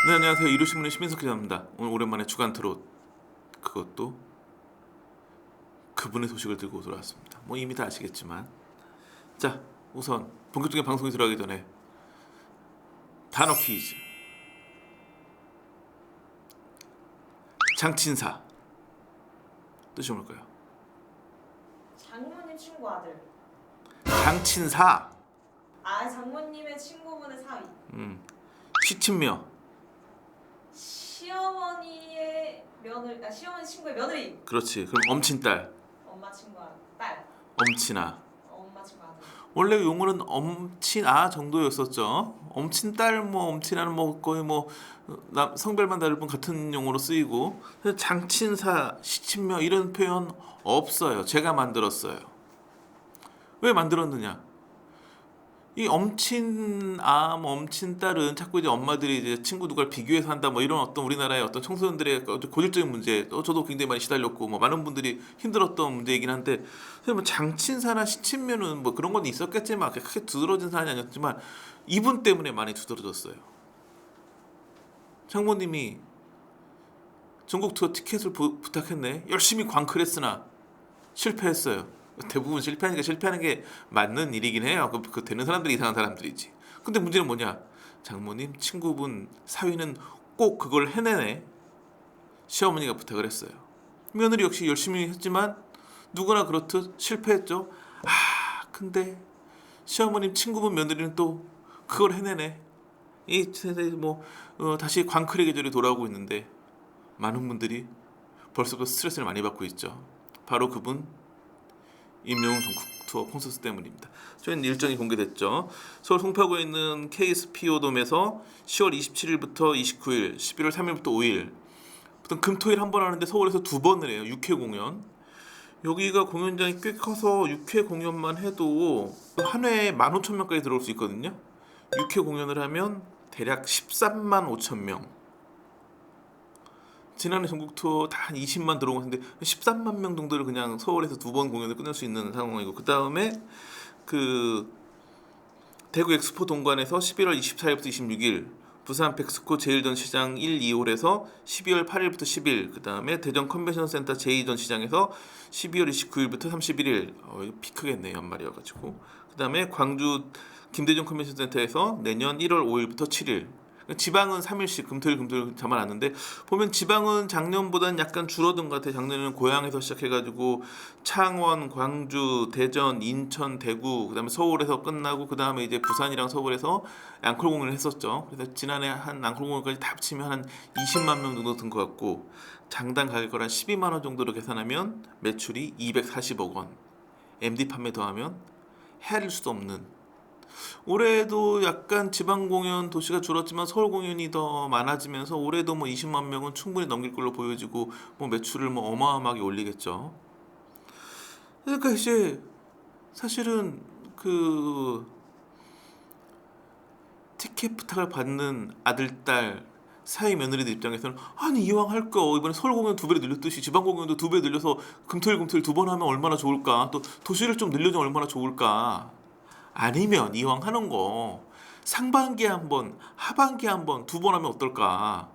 네, 안녕하세요. 이루신문의 신민석 기자입니다. 오늘 오랜만에 주간 트롯, 그것도 그분의 소식을 들고 돌아왔습니다. 뭐 이미 다 아시겠지만, 자, 우선 본격적인 방송에 들어가기 전에 단어 퀴즈. 장친사 뜻이 뭘까요? 장모님 친구 아들. 장친사. 장모님의 친구분의 사위. 시친묘. 시어머니의 시어머니 친구의 며느리. 그렇지. 그럼 엄친딸. 엄마 친구 딸. 엄친아. 엄마 친구 아들. 원래 용어는 엄친아 정도였었죠. 엄친딸, 뭐 엄친아는 뭐 거의 뭐 성별만 다를 뿐 같은 용어로 쓰이고, 장친사, 시친묘 이런 표현 없어요. 제가 만들었어요. 왜 만들었느냐? 이 엄친아, 뭐 엄친딸은 자꾸 이제 엄마들이 이제 친구 누가를 비교해서 한다, 뭐 이런 어떤 우리나라의 어떤 청소년들의 고질적인 문제, 또 저도 굉장히 많이 시달렸고, 뭐 많은 분들이 힘들었던 문제이긴 한데, 뭐 장친사나 시친묘는 뭐 그런 건 있었겠지만 크게 두드러진 사안이 아니었지만 이분 때문에 많이 두드러졌어요. 장모님이 전국 투어 티켓을 부탁했네. 열심히 광클했으나 실패했어요. 대부분 실패하는 게 맞는 일이긴 해요. 그 되는 사람들이 이상한 사람들이지. 근데 문제는 뭐냐? 장모님 친구분 사위는 꼭 그걸 해내네. 시어머니가 부탁을 했어요. 며느리 역시 열심히 했지만 누구나 그렇듯 실패했죠. 근데 시어머님 친구분 며느리는 또 그걸 해내네. 이 세대 다시 광클의 계절이 돌아오고 있는데 많은 분들이 벌써부터 스트레스를 많이 받고 있죠. 바로 그분 임영웅 전국 투어 콘서트 때문입니다. 저희는 일정이 공개됐죠. 서울 송파구에 있는 KSPO돔에서 10월 27일부터 29일, 11월 3일부터 5일, 보통 금토일 한 번 하는데 서울에서 두 번을 해요. 6회 공연. 여기가 공연장이 꽤 커서 6회 공연만 해도 한 회에 15,000명까지 들어올 수 있거든요. 6회 공연을 하면 대략 13만 5천 명. 지난해 전국 투어 다 한 20만 들어온 것 같은데 13만 명 정도를 그냥 서울에서 두 번 공연을 끝낼 수 있는 상황이고, 그 다음에 그 대구 엑스포 동관에서 11월 24일부터 26일, 부산 백스코 제1전시장 1, 2홀에서 12월 8일부터 10일, 그 다음에 대전 컨벤션센터 제2전시장에서 12월 29일부터 31일, 이거 피크겠네 연말이어가지고, 그 다음에 광주 김대중 컨벤션센터에서 내년 1월 5일부터 7일. 지방은 3일씩 금토일 잡아놨는데, 보면 지방은 작년보다는 약간 줄어든 것 같아요. 작년에는 고향에서 시작해가지고 창원, 광주, 대전, 인천, 대구, 그다음에 서울에서 끝나고 그 다음에 이제 부산이랑 서울에서 앙콜 공연을 했었죠. 그래서 지난해 한 앙콜 공연까지 다 합치면 한 20만 명 정도 든 것 같고, 장당 가격을 한 12만 원 정도로 계산하면 매출이 240억 원. MD 판매 더하면 헤아릴 수도 없는. 올해도 약간 지방 공연 도시가 줄었지만 서울 공연이 더 많아지면서 올해도 뭐 20만 명은 충분히 넘길 걸로 보여지고, 뭐 매출을 뭐 어마어마하게 올리겠죠. 그러니까 이제 사실은 그 티켓 부탁을 받는 아들, 딸, 사위 며느리들 입장에서는, 아니 이왕 할 거 이번에 서울 공연 두 배로 늘렸듯이 지방 공연도 두 배 늘려서 금토일 두 번 하면 얼마나 좋을까, 또 도시를 좀 늘려주면 얼마나 좋을까. 아니면 이왕 하는 거 상반기에 한 번, 하반기에 한 번, 두 번 하면 어떨까?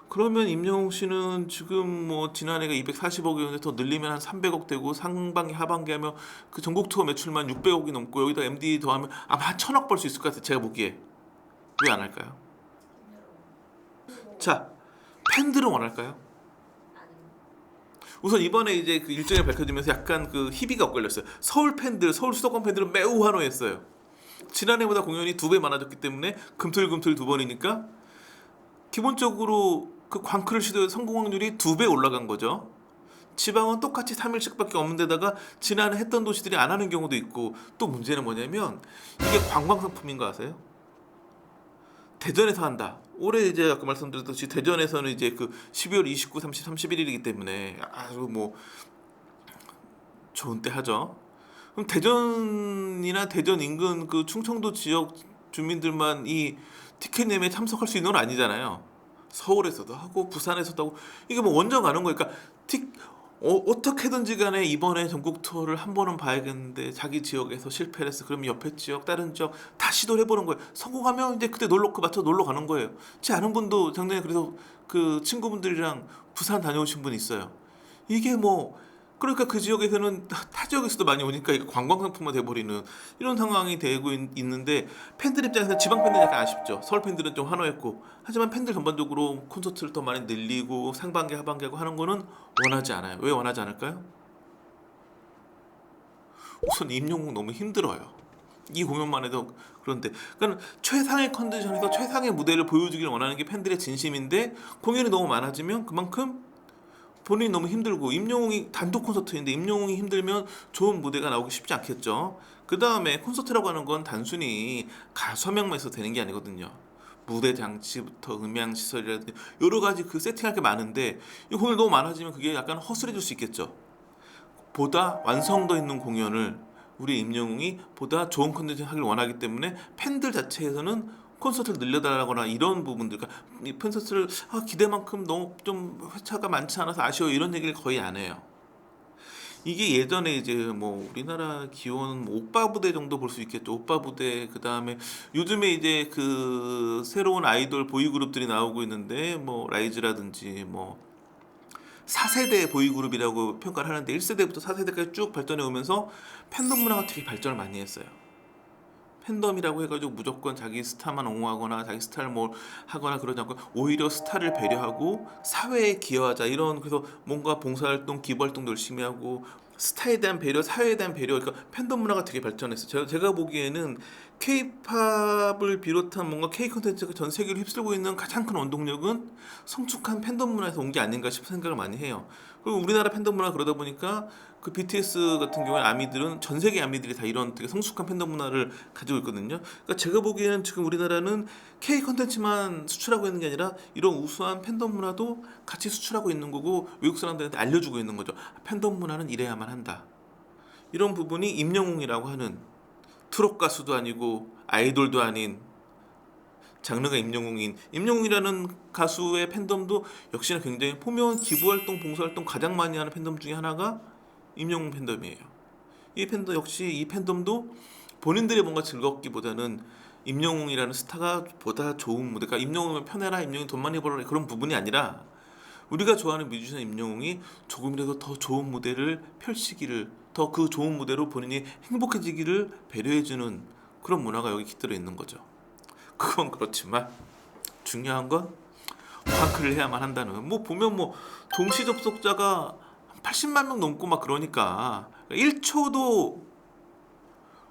그러면 임영웅 씨는 지금 뭐 지난해가 240억이었는데 더 늘리면 한 300억 되고, 상반기 하반기 하면 그 전국 투어 매출만 600억이 넘고, 여기다 MD 더하면 아마 한 1,000억 벌 수 있을 것 같아요. 제가 보기에. 왜 안 할까요? 자, 팬들은 원할까요? 우선 이번에 이제 그 일정이 밝혀지면서 약간 그 희비가 엇갈렸어요. 서울 팬들, 서울 수도권 팬들은 매우 환호했어요. 지난해보다 공연이 두 배 많아졌기 때문에 금토일 두 번이니까 기본적으로 그 광클을 시도해 성공 확률이 두 배 올라간 거죠. 지방은 똑같이 3일씩밖에 없는 데다가 지난해 했던 도시들이 안 하는 경우도 있고, 또 문제는 뭐냐면 이게 관광 상품인 거 아세요? 대전에서 한다. 올해 이제 아까 말씀드렸듯이 대전에서는 이제 그 12월 29, 30, 31일이기 때문에 아주 뭐 좋은 때 하죠. 그럼 대전이나 대전 인근 그 충청도 지역 주민들만 이 티켓 예매에 참석할 수 있는 건 아니잖아요. 서울에서도 하고 부산에서도 하고, 이게 뭐 원정 가는 거니까 어떻게든지 간에 이번에 전국 투어를 한 번은 봐야겠는데 자기 지역에서 실패를 했어. 그럼 옆에 지역, 다른 지역 다 시도를 해보는 거예요. 성공하면 이제 그때 놀러 그 맞춰 놀러 가는 거예요. 제 아는 분도 작년에 그래서 그 친구분들이랑 부산 다녀오신 분이 있어요. 이게 뭐 그러니까 그 지역에서는 타 지역에서도 많이 오니까 이게 관광 상품화 돼버리는 이런 상황이 되고 있는데 팬들 입장에서 지방 팬들은 약간 아쉽죠. 서울 팬들은 좀 환호했고 하지만 팬들 전반적으로 콘서트를 더 많이 늘리고 상반기 하반기하고 하는 거는 원하지 않아요. 왜 원하지 않을까요? 우선 임영웅 너무 힘들어요. 이 공연만 해도 그런데 그러니까 최상의 컨디션에서 최상의 무대를 보여주길 원하는 게 팬들의 진심인데 공연이 너무 많아지면 그만큼 본인이 너무 힘들고 임영웅이 단독 콘서트인데 임영웅이 힘들면 좋은 무대가 나오기 쉽지 않겠죠. 그 다음에 콘서트라고 하는 건 단순히 가수 한 명만 있어도 되는 게 아니거든요. 무대 장치부터 음향 시설이라든지 여러 가지 그 세팅할 게 많은데 이 공연이 너무 많아지면 그게 약간 허술해질 수 있겠죠. 보다 완성도 있는 공연을 우리 임영웅이 보다 좋은 컨디션 하길 원하기 때문에 팬들 자체에서는 콘서트를 늘려달라거나 이런 부분들, 그러니까 이 콘서트를 기대만큼 너무 좀 회차가 많지 않아서 아쉬워 이런 얘기를 거의 안 해요. 이게 예전에 이제 뭐 우리나라 기원 뭐 오빠 부대 정도 볼 수 있겠죠. 오빠 부대 그 다음에 요즘에 이제 그 새로운 아이돌 보이 그룹들이 나오고 있는데 뭐 라이즈라든지 뭐 4세대 보이그룹이라고 평가를 하는데 1세대부터 4세대까지 쭉 발전해 오면서 팬덤 문화가 되게 발전을 많이 했어요. 팬덤이라고 해가지고 무조건 자기 스타만 옹호하거나 자기 스타를 뭐 하거나 그러지 않고 오히려 스타를 배려하고 사회에 기여하자 이런 그래서 뭔가 봉사활동 기부활동도 열심히 하고 스타에 대한 배려 사회에 대한 배려 그러니까 팬덤 문화가 되게 발전했어요. 제가 보기에는 K-팝을 비롯한 뭔가 K 콘텐츠가 전 세계를 휩쓸고 있는 가장 큰 원동력은 성숙한 팬덤 문화에서 온 게 아닌가 싶은 생각을 많이 해요. 그리고 우리나라 팬덤 문화 그러다 보니까 그 BTS 같은 경우에 아미들은 전 세계 아미들이 다 이런 되게 성숙한 팬덤 문화를 가지고 있거든요. 그러니까 제가 보기에는 지금 우리나라는 K 콘텐츠만 수출하고 있는 게 아니라 이런 우수한 팬덤 문화도 같이 수출하고 있는 거고 외국 사람들한테 알려주고 있는 거죠. 팬덤 문화는 이래야만 한다. 이런 부분이 임영웅이라고 하는 트롯 가수도 아니고 아이돌도 아닌 장르가 임영웅이라는 가수의 팬덤도 역시나 굉장히 보면 기부활동, 봉사활동 가장 많이 하는 팬덤 중에 하나가 임영웅 팬덤이에요. 이 팬덤 역시 이 팬덤도 본인들이 뭔가 즐겁기보다는 임영웅이라는 스타가 보다 좋은 무대, 그러니까 임영웅을 편해라, 임영웅 돈 많이 벌어라 그런 부분이 아니라 우리가 좋아하는 뮤지션 임영웅이 조금이라도 더 좋은 무대를 펼치기를 더 그 좋은 무대로 본인이 행복해지기를 배려해주는 그런 문화가 여기 깃들어 있는 거죠. 그건 그렇지만 중요한 건 파크를 해야만 한다는 뭐 보면 뭐 동시 접속자가 80만 명 넘고 막 그러니까 1초도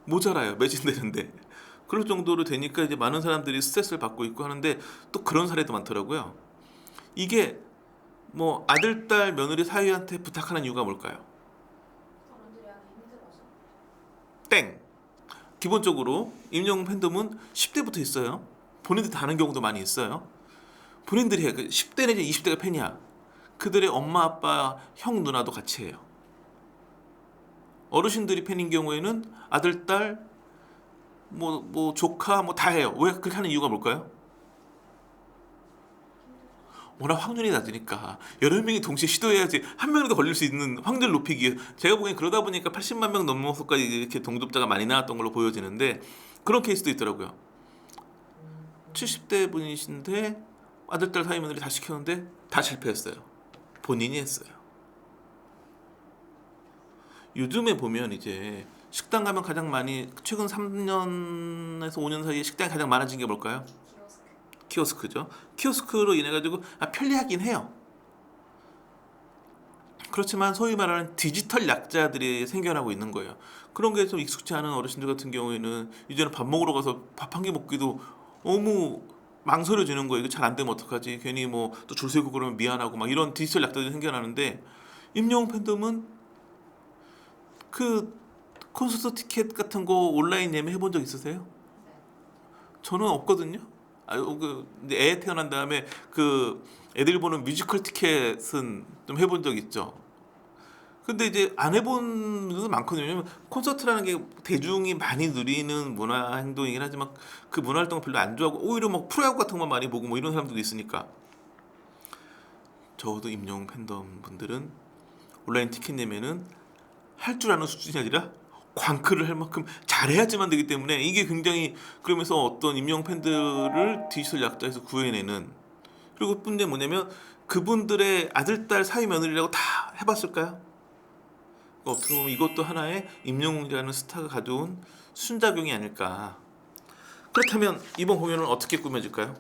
모자라요 매진되는데 그럴 정도로 되니까 이제 많은 사람들이 스트레스를 받고 있고 하는데 또 그런 사례도 많더라고요. 이게 뭐 아들, 딸, 며느리 사이한테 부탁하는 이유가 뭘까요? 어른들이 하기 힘들어서. 땡. 기본적으로 임영웅 팬덤은 10대부터 있어요. 본인들이 다 아는 경우도 많이 있어요. 본인들이 해. 10대 내지 20대가 팬이야. 그들의 엄마, 아빠, 형, 누나도 같이 해요. 어르신들이 팬인 경우에는 아들, 딸, 뭐 조카 뭐 다 해요. 왜 그렇게 하는 이유가 뭘까요? 워낙 확률이 낮으니까 여러 명이 동시에 시도해야지 한 명이라도 걸릴 수 있는 확률 높이기 위해 제가 보기엔 그러다 보니까 80만 명 넘어서까지 이렇게 동접자가 많이 나왔던 걸로 보여지는데 그런 케이스도 있더라고요. 70대 분이신데 아들 딸 사이 며느리 다 시켰는데 다 실패했어요. 본인이 했어요. 요즘에 보면 이제 식당 가면 가장 많이 최근 3년에서 5년 사이에 식당이 가장 많아진 게 뭘까요? 키오스크. 키오스크죠. 키오스크로 인해 가지고 편리하긴 해요. 그렇지만 소위 말하는 디지털 약자들이 생겨나고 있는 거예요. 그런 게 좀 익숙지 않은 어르신들 같은 경우에는 이제는 밥 먹으러 가서 밥 한 끼 먹기도 너무 망설여지는 거예요. 이거 잘 안 되면 어떡하지? 괜히 뭐 또 줄 서고 그러면 미안하고 막 이런 디지털 약자들이 생겨나는데 임영웅 팬덤은 그 콘서트 티켓 같은 거 온라인 예매 해본 적 있으세요? 네. 저는 없거든요. 이제 애 태어난 다음에 그 애들 보는 뮤지컬 티켓은 좀 해본 적 있죠. 근데 이제 안 해본 분들도 많거든요. 왜냐면 콘서트라는 게 대중이 많이 누리는 문화 행동이긴 하지만 그 문화 활동을 별로 안 좋아하고 오히려 막 프로야구 같은 것만 많이 보고 뭐 이런 사람들도 있으니까 적어도 임영웅 팬덤 분들은 온라인 티켓 예매는 할 줄 아는 수준이 아니라 광크를 할 만큼 잘해야지만 되기 때문에 이게 굉장히 그러면서 어떤 임영웅 팬들을 디지털 약자에서 구해내는 그리고 뿐데 뭐냐면 그분들의 아들, 딸, 사위, 며느리라고 다 해봤을까요? 어떻게 보면 이것도 하나의 임영웅이라는 스타가 가져온 순작용이 아닐까. 그렇다면 이번 공연은 어떻게 꾸며질까요?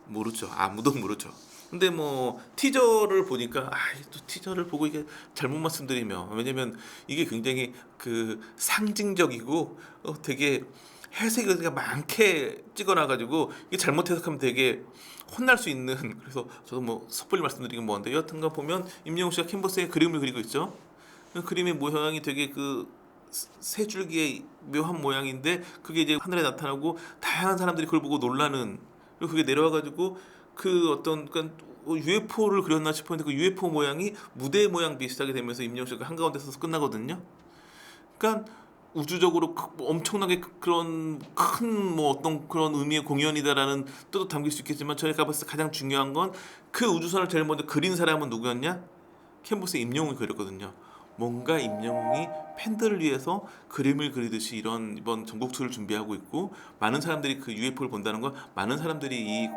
모르죠. 아무도 모르죠. 근데 뭐 티저를 보니까 또 티저를 보고 이게 잘못 말씀드리면 왜냐면 이게 굉장히 그 상징적이고 되게 해석이 많게 찍어놔가지고 이게 잘못 해석하면 되게 혼날 수 있는 그래서 저도 뭐 섣불리 말씀드리긴 뭐한데 여하튼간 보면 임영웅 씨가 캔버스에 그림을 그리고 있죠. 그 그림의 모양이 되게 그 세 줄기의 묘한 모양인데 그게 이제 하늘에 나타나고 다양한 사람들이 그걸 보고 놀라는 그리고 그게 내려와가지고 그 어떤 그러니까 UFO를 그렸나 싶었는데 그 UFO 모양이 무대 모양 비슷하게 되면서 임영웅 씨가 한가운데 서서 끝나거든요. 그러니까 우주적으로 엄청나게 그런 큰 뭐 어떤 그런 의미의 공연이다라는 뜻도 담길 수 있겠지만 저희가 봤을 때 가장 중요한 건 그 우주선을 제일 먼저 그린 사람은 누구였냐? 캔버스에 임영웅이 그렸거든요. 뭔가 임영웅이 팬들을 위해서 그림을 그리듯이 이번 전국 투어를 준비하고 있고 많은 사람들이 그 UFO를 본다는 건 많은 사람들이 이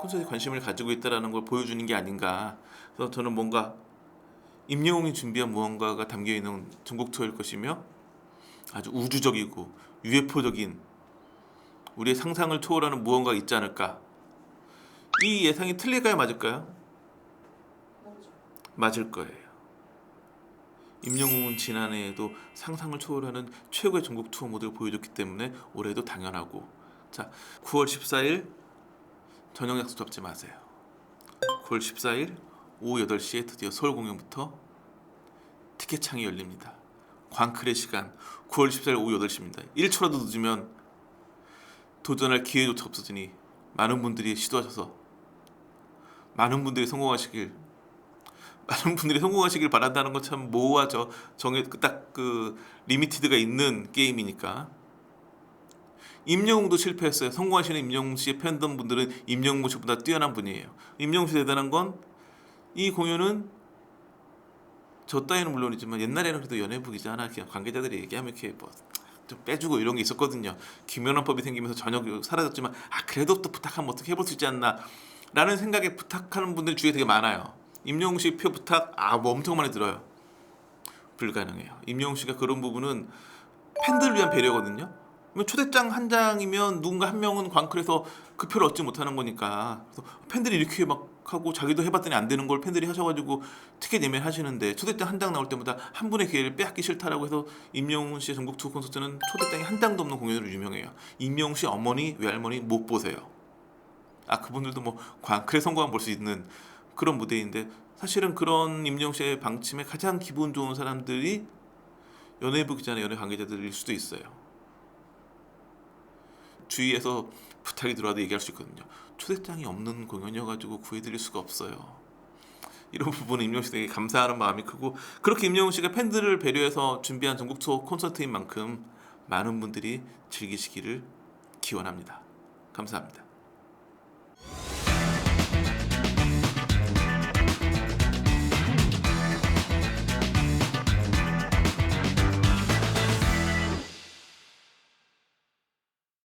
콘서트에 관심을 가지고 있다라는 걸 보여주는 게 아닌가. 그래서 저는 뭔가 임영웅이 준비한 무언가가 담겨 있는 전국 투어일 것이며 아주 우주적이고 UFO적인 우리의 상상을 초월하는 무언가가 있지 않을까. 이 예상이 틀릴까요, 맞을까요? 모르죠. 맞을 거예요. 임영웅은 지난해에도 상상을 초월하는 최고의 전국 투어 모델을 보여줬기 때문에 올해도 당연하고. 자, 9월 14일 저녁 약속 잡지 마세요. 9월 14일 오후 8시에 드디어 서울 공연부터 티켓 창이 열립니다. 광클의 시간 9월 14일 오후 8시입니다. 1초라도 늦으면 도전할 기회조차 없어지니 많은 분들이 시도하셔서 많은 분들이 성공하시길 바란다는 건 참 모호하죠. 딱 그 리미티드가 있는 게임이니까. 임영웅도 실패했어요. 성공하시는 임영웅 씨의 팬덤 분들은 임영웅 씨보다 뛰어난 분이에요. 임영웅 씨 대단한 건 이 공연은 저 따위는 물론이지만 옛날에는 그래도 연예부이지 않아 그냥 관계자들이 얘기하면 이렇게 뭐 좀 빼주고 이런 게 있었거든요. 김연아법이 생기면서 전혀 사라졌지만 그래도 또 부탁하면 어떻게 해볼 수 있지 않나 라는 생각에 부탁하는 분들 주위에 되게 많아요. 임영웅 씨 표 부탁 뭐 엄청 많이 들어요. 불가능해요. 임영웅 씨가 그런 부분은 팬들을 위한 배려거든요. 초대장 한 장이면 누군가 한 명은 광클에서 그 표를 얻지 못하는 거니까. 그래서 팬들이 이렇게 막 하고 자기도 해봤더니 안 되는 걸 팬들이 하셔가지고 티켓 예매를 하시는데 초대장 한 장 나올 때마다 한 분의 기회를 빼앗기 싫다라고 해서 임영웅 씨의 전국 투어 콘서트는 초대장이 한 장도 없는 공연으로 유명해요. 임영웅 씨 어머니 외할머니 못 보세요. 그분들도 뭐 광클에 성공한 볼 수 있는 그런 무대인데 사실은 그런 임영웅 씨의 방침에 가장 기분 좋은 사람들이 연예부 기자나 연예 관계자들일 수도 있어요. 주위에서 부탁이 들어와도 얘기할 수 있거든요. 초대장이 없는 공연이어가지고 구해드릴 수가 없어요. 이런 부분은 임영웅 씨 되게 감사하는 마음이 크고 그렇게 임영웅 씨가 팬들을 배려해서 준비한 전국 투어 콘서트인 만큼 많은 분들이 즐기시기를 기원합니다. 감사합니다.